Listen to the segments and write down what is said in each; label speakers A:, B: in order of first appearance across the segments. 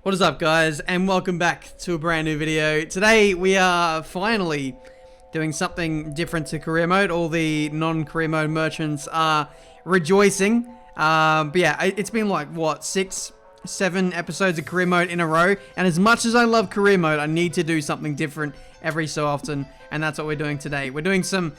A: What is up, guys, and welcome back to a brand new video. Today we are finally doing something different to career mode. All the non-career mode merchants are rejoicing. But yeah, it's been like, what, 6-7 episodes of career mode in a row, and as much as I love career mode, I need to do something different every so often, and that's what we're doing today. We're doing some,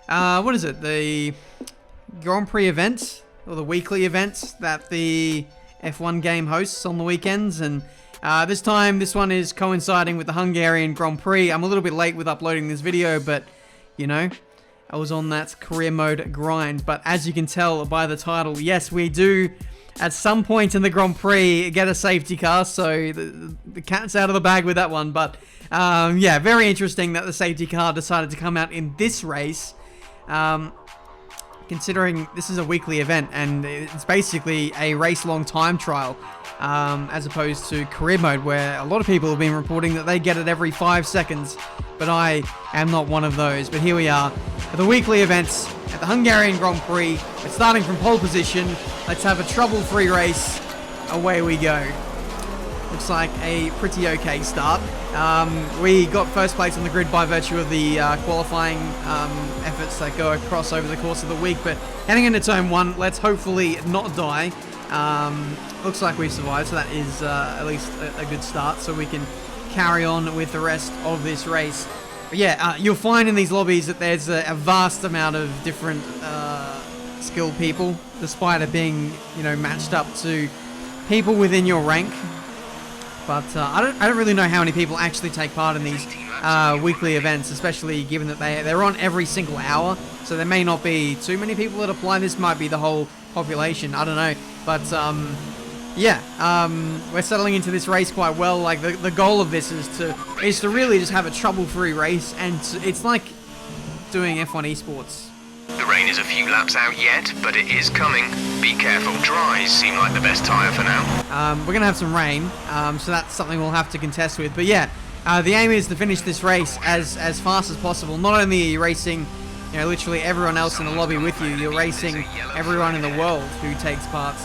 A: what is it, the Grand Prix event, or the weekly events that the F1 game hosts on the weekends, and this one is coinciding with the Hungarian Grand Prix. I'm a little bit late with uploading this video, but you know, I was on that career mode grind. But as you can tell by the title, yes, we do at some point in the Grand Prix get a safety car, so the cat's out of the bag with that one. But yeah, very interesting that the safety car decided to come out in this race. Considering this is a weekly event and it's basically a race-long time trial, as opposed to career mode, where a lot of people have been reporting that they get it every 5 seconds, but I am not one of those. But here we are at the weekly events at the Hungarian Grand Prix. We're starting from pole position. Let's have a trouble-free race. Away we go. Looks like a pretty okay start. We got first place on the grid by virtue of the qualifying efforts that go across over the course of the week. But heading into turn 1, let's hopefully not die. Looks like we've survived, so that is at least a good start, so we can carry on with the rest of this race. But yeah, you'll find in these lobbies that there's a vast amount of different skilled people, despite it being, you know, matched up to people within your rank. But I don't really know how many people actually take part in these weekly events, especially given that they're on every single hour. So there may not be too many people that apply. This might be the whole population. I don't know. But yeah, we're settling into this race quite well. Like the goal of this is to really just have a trouble-free race, and it's like doing F1 esports.
B: The rain is a few laps out yet, but it is coming. Be careful, dries seem like the best tyre for now.
A: We're going to have some rain, so that's something we'll have to contest with. But yeah, the aim is to finish this race as fast as possible. Not only are you racing, you know, literally everyone else in the lobby with you, you're racing everyone in the world who takes part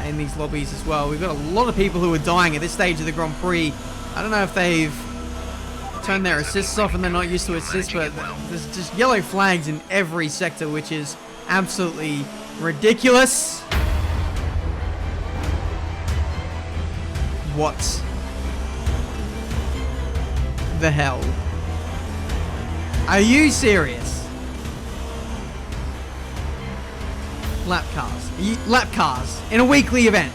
A: in these lobbies as well. We've got a lot of people who are dying at this stage of the Grand Prix. I don't know if they've turn their assists off and they're not used to assists, but there's just yellow flags in every sector, which is absolutely ridiculous. What the hell? Are you serious? Lap cars in a weekly event.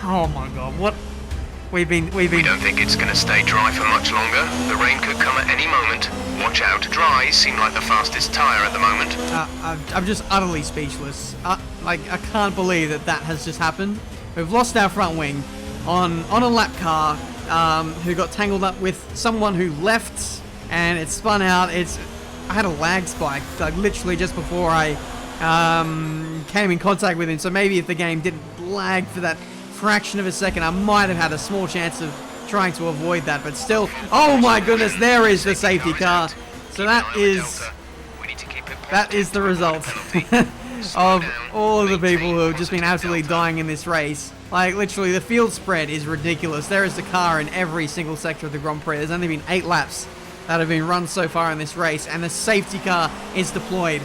A: Oh my god, what? We don't
B: think it's going to stay dry for much longer. The rain could come at any moment. Watch out. Dries seem like the fastest tyre at the moment.
A: I'm just utterly speechless. Like, I can't believe that has just happened. We've lost our front wing on a lap car, who got tangled up with someone who left, and it spun out. I had a lag spike, like literally just before I came in contact with him. So maybe if the game didn't lag for that fraction of a second, I might have had a small chance of trying to avoid that, but still, oh my goodness, there is the safety car. So that is the result of all of the people who have just been absolutely dying in this race. Like, literally, the field spread is ridiculous. There is the car in every single sector of the Grand Prix. There's only been 8 laps that have been run so far in this race, and the safety car is deployed.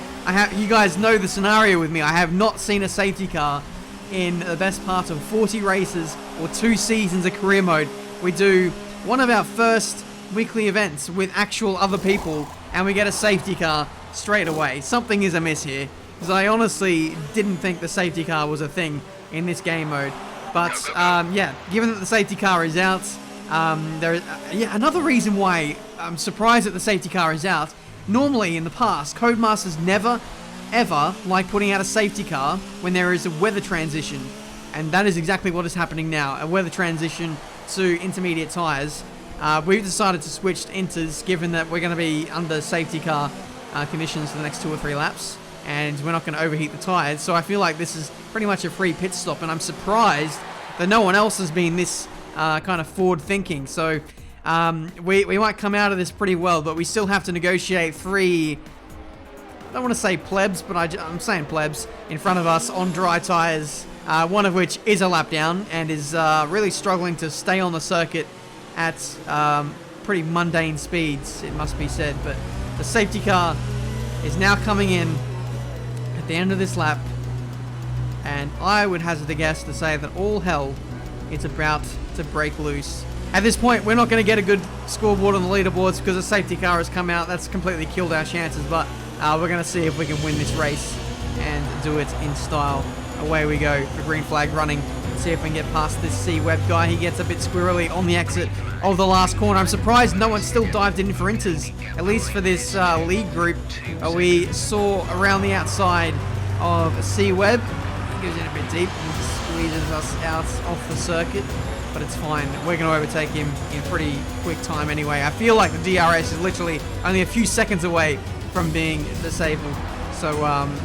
A: You guys know the scenario with me. I have not seen a safety car in the best part of 40 races or 2 seasons of career mode. We do one of our first weekly events with actual other people, and we get a safety car straight away. Something is amiss here, because I honestly didn't think the safety car was a thing in this game mode. But yeah, given that the safety car is out, another reason why I'm surprised that the safety car is out. Normally in the past, Codemasters never ever like putting out a safety car when there is a weather transition, and that is exactly what is happening now, a weather transition to intermediate tires. We've decided to switch to inters, given that we're going to be under safety car conditions for the next 2 or 3 laps, and we're not going to overheat the tires, so I feel like this is pretty much a free pit stop, and I'm surprised that no one else has been this kind of forward thinking. So we might come out of this pretty well, but we still have to negotiate 3, I don't want to say plebs, but I'm saying plebs, in front of us on dry tyres one of which is a lap down and is really struggling to stay on the circuit at pretty mundane speeds, it must be said. But the safety car is now coming in at the end of this lap, and I would hazard a guess to say that all hell is about to break loose. At this point, we're not going to get a good scoreboard on the leaderboards because the safety car has come out. That's completely killed our chances, but we're going to see if we can win this race and do it in style. Away we go, the green flag running. Let's see if we can get past this C-Web guy. He gets a bit squirrely on the exit of the last corner. I'm surprised no one still dived in for inters, at least for this lead group. We saw around the outside of C-Web. He goes in a bit deep and squeezes us out off the circuit, but it's fine. We're going to overtake him in pretty quick time anyway. I feel like the DRS is literally only a few seconds away from being disabled. So,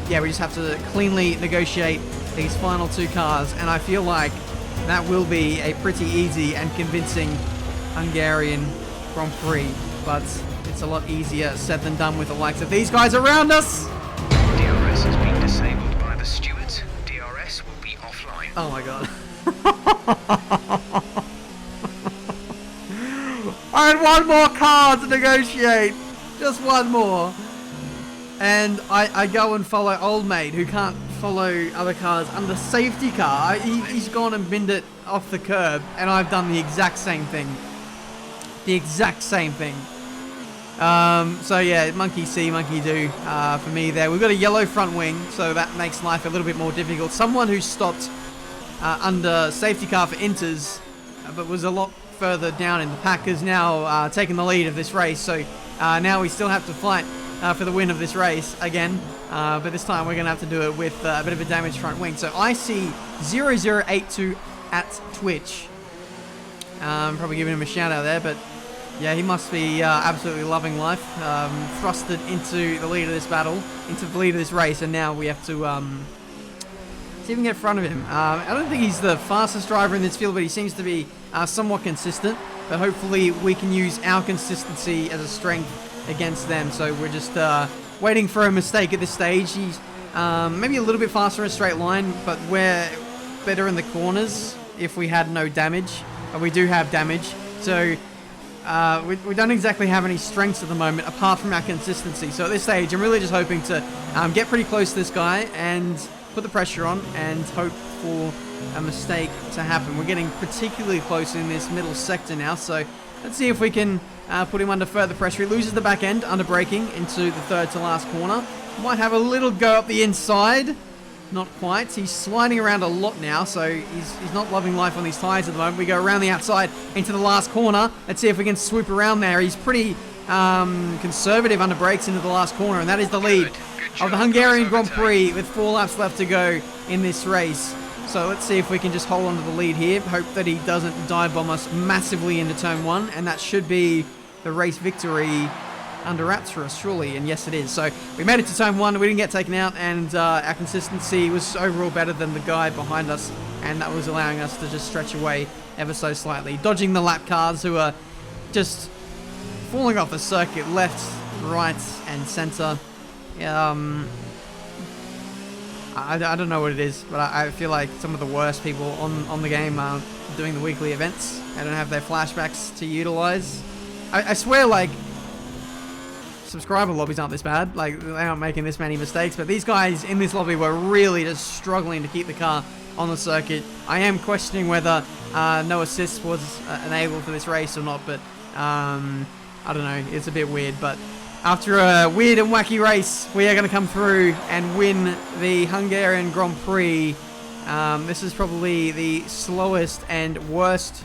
A: yeah, we just have to cleanly negotiate these final two cars, and I feel like that will be a pretty easy and convincing Hungarian Grand Prix, but it's a lot easier said than done with the likes of these guys around us.
B: DRS has been disabled by the stewards. DRS will be offline.
A: Oh my god. I had one more car to negotiate. Just one more. And I go and follow old mate who can't follow other cars under safety car. He's gone and binned it off the curb, and I've done the exact same thing. The exact same thing. So yeah, monkey see, monkey do for me there. We've got a yellow front wing, so that makes life a little bit more difficult. Someone who stopped under safety car for inters, but was a lot further down in the pack, is now taking the lead of this race. So now we still have to fight for the win of this race again, but this time we're going to have to do it with a bit of a damaged front wing. So I see 0082 at Twitch. Probably giving him a shout out there, but yeah, he must be absolutely loving life. Thrusted into the lead of this battle, into the lead of this race, and now we have to see if we can get in front of him. I don't think he's the fastest driver in this field, but he seems to be somewhat consistent. But hopefully we can use our consistency as a strength against them. So we're just waiting for a mistake at this stage. He's maybe a little bit faster in a straight line, but we're better in the corners if we had no damage. But we do have damage. So we don't exactly have any strengths at the moment apart from our consistency. So at this stage, I'm really just hoping to get pretty close to this guy and put the pressure on and hope for a mistake to happen. We're getting particularly close in this middle sector now, so let's see if we can put him under further pressure. He loses the back end under braking into the third to last corner. Might have a little go up the inside. Not quite. He's sliding around a lot now, so he's not loving life on these tyres at the moment. We go around the outside into the last corner. Let's see if we can swoop around there. He's pretty conservative under brakes into the last corner, and that is the lead of the Hungarian Grand Prix with 4 laps left to go in this race. So let's see if we can just hold on to the lead here. Hope that he doesn't dive bomb us massively into turn 1, and that should be the race victory under wraps for us, surely. And yes, it is. So we made it to turn 1. We didn't get taken out, and our consistency was overall better than the guy behind us, and that was allowing us to just stretch away ever so slightly, dodging the lap cars who are just falling off the circuit left, right, and center. I don't know what it is, but I feel like some of the worst people on the game are doing the weekly events. They don't have their flashbacks to utilize. I swear, like, subscriber lobbies aren't this bad. Like, they aren't making this many mistakes, but these guys in this lobby were really just struggling to keep the car on the circuit. I am questioning whether no assist was enabled for this race or not, but I don't know. It's a bit weird, but after a weird and wacky race, we are going to come through and win the Hungarian Grand Prix. This is probably the slowest and worst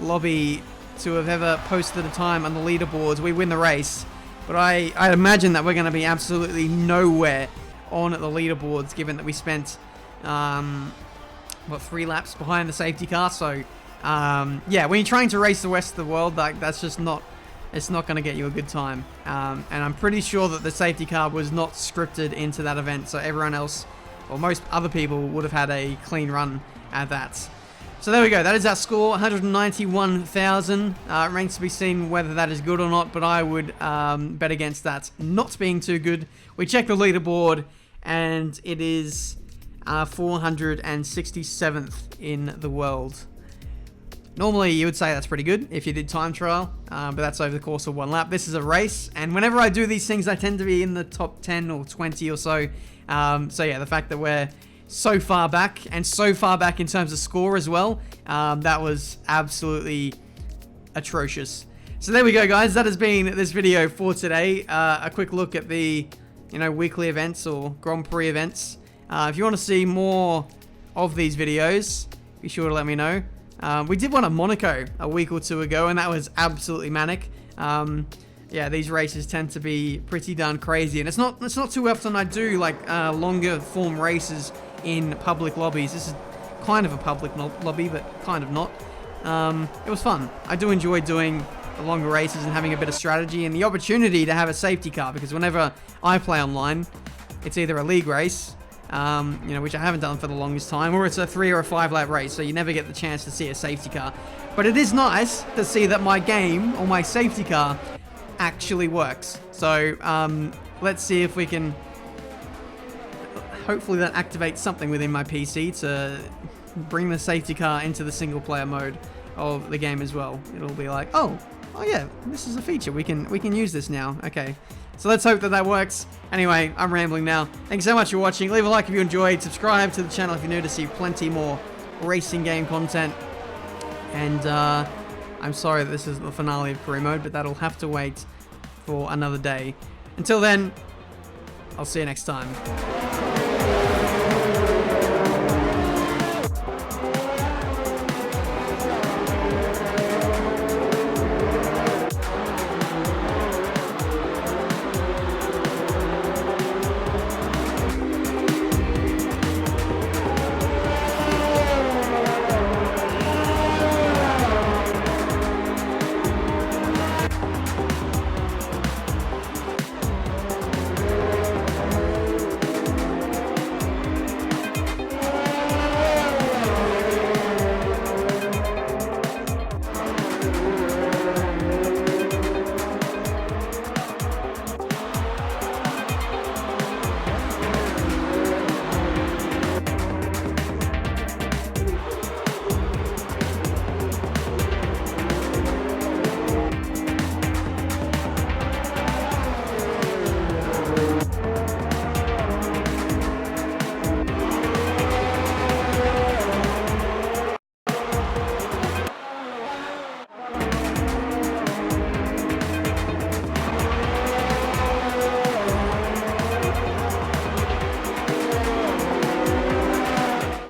A: lobby to have ever posted a time on the leaderboards. We win the race, but I imagine that we're going to be absolutely nowhere on the leaderboards, given that we spent 3 laps behind the safety car. So yeah, when you're trying to race the rest of the world, like, that's just not, it's not going to get you a good time. And I'm pretty sure that the safety car was not scripted into that event, so everyone else, or most other people, would have had a clean run at that. So there we go. That is our score, 191,000. It remains to be seen whether that is good or not, but I would bet against that not being too good. We check the leaderboard, and it is 467th in the world. Normally, you would say that's pretty good if you did time trial, but that's over the course of one lap. This is a race, and whenever I do these things, I tend to be in the top 10 or 20 or so. So yeah, the fact that we're so far back, and so far back in terms of score as well, that was absolutely atrocious. So there we go, guys. That has been this video for today. A quick look at the, weekly events or Grand Prix events. If you want to see more of these videos, be sure to let me know. We did one at Monaco a week or two ago, and that was absolutely manic. Yeah, these races tend to be pretty darn crazy, and it's not too often I do like longer form races in public lobbies. This is kind of a public lobby, but kind of not. It was fun. I do enjoy doing the longer races and having a bit of strategy and the opportunity to have a safety car, because whenever I play online, it's either a league race, which I haven't done for the longest time, or it's a 3 or a 5 lap race, so you never get the chance to see a safety car. But it is nice to see that my game, or my safety car, actually works. So, let's see if we can... Hopefully that activates something within my PC to bring the safety car into the single player mode of the game as well. It'll be like, oh yeah, this is a feature. We can use this now. Okay. So let's hope that works. Anyway, I'm rambling now. Thanks so much for watching. Leave a like if you enjoyed. Subscribe to the channel if you're new to see plenty more racing game content. And I'm sorry that this is the finale of career mode, but that'll have to wait for another day. Until then, I'll see you next time.